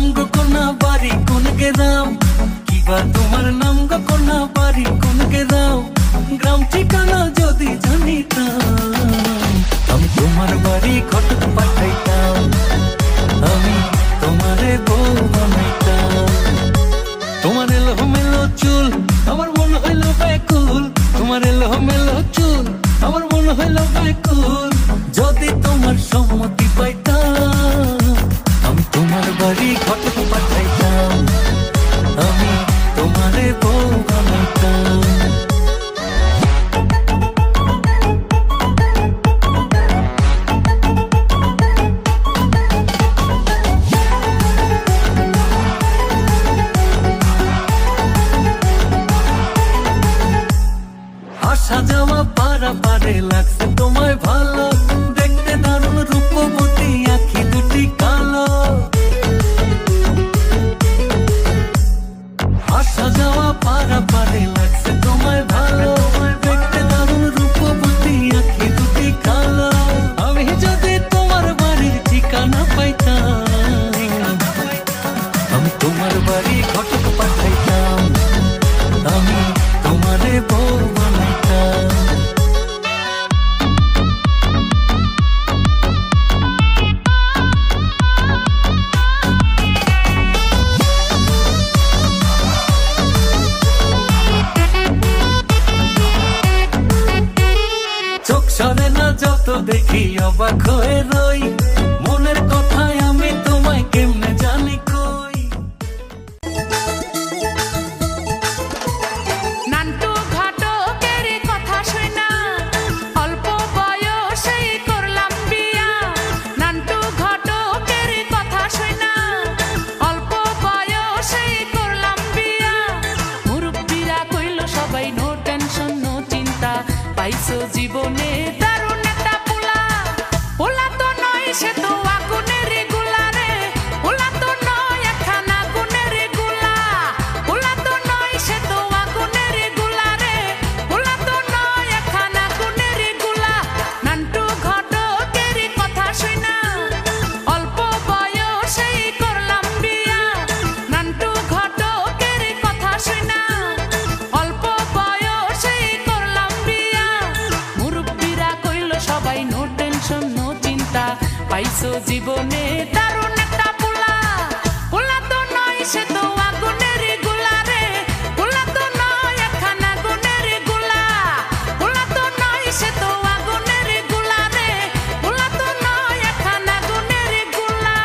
নাম গো কন্যা বাড়ি কোন গ্রাম, কিবা তোমার নাম গো কন্যা বাড়ি কোন গ্রাম, গ্রাম ঠিকানা যদি জানিতাম আমি তোমার বাড়ি ঘটক পাঠাইতাম, আমি তোমারে বউ বানাইতাম। তোমার এলো মেলো চুল আমার মন হইল ব্যাকুল, তোমার এলো মেলো চুল আমার মন হইল ব্যাকুল, যদি তোমার সম্মতি পাইতাম আমি তোমার বাড়ি ঘটক পাঠাইতাম, আমি তোমারে বউ বানাইতাম। আসা যাওয়া পারা পারে লাগছে তোমায় ভালো, দেখতে দারুণ রূপবতী আঁখি দুটি কালো। আসা যাওয়া পারা পারে লাগছে তোমায় ভালো, দেখতে দারুণ রূপবতী আঁখি দুটি কালো। আমি যদি তোমার বাড়ির ঠিকানা পাইতাম আমি তোমার বাড়ি ঘটক পাঠাইতাম, আমি তোমারে বউ বানাইতাম। চোখ সরে না যত দেখি অবাক হয়ে রই, মনের কথায় আমি তোমায় কেমনে জানি কই। নান্টু ঘটকের কথা শুনা অল্প বয়সেই করলাম বিয়া, নান্টু ঘটকের কথা শুনা অল্প বয়সেই করলাম বিয়া। মুরব্বিরা কইল সবাই নো টেনশন নো চিন্তা, পাইছো জীবনে দারুণ একটা পোলা। পোলা তো নয় সে তো আগুনের গোলা রে, পোলা তো নয় একখানা গুণের গোলা, পোলা তো নয় সে তো আগুনের গোলা রে, পোলা তো নয় একখানা গুণের গোলা। নান্টু ঘটকের কথা শুনা অল্প বয়সেই করলাম বিয়া, নান্টু ঘটকের কথা শুনা অল্প বয়সেই করলাম বিয়া। মুরব্বিরা কইল সবাই নো টেনশন নো চিন্তা, পাইছো জীবনে দারুণ একটা পোলা। পোলা তো নয় সে তো আগুনের গোলা রে, পোলা তো নয় একখানা গুণের গোলা, পোলা তো নয় সে তো আগুনের গোলা রে, পোলা তো নয় একখানা গুণের গোলা।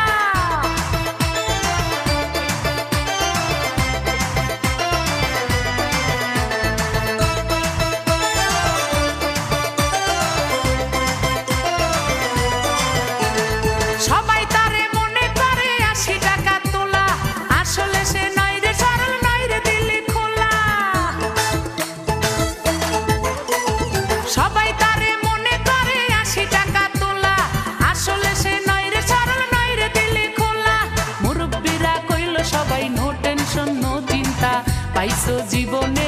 সবাই তারে মনে করে 80 টাকা তোলা, আসলে সে নয় রে সরল নয় রে দিলি খোলা। সবাই তারে মনে করে 80 টাকা তোলা, আসলে সে নয় রে সরল নয় রে দিলি খোলা। মুরব্বিরা কইল সবাই নো টেনশন নো চিন্তা, পাইছো জীবনে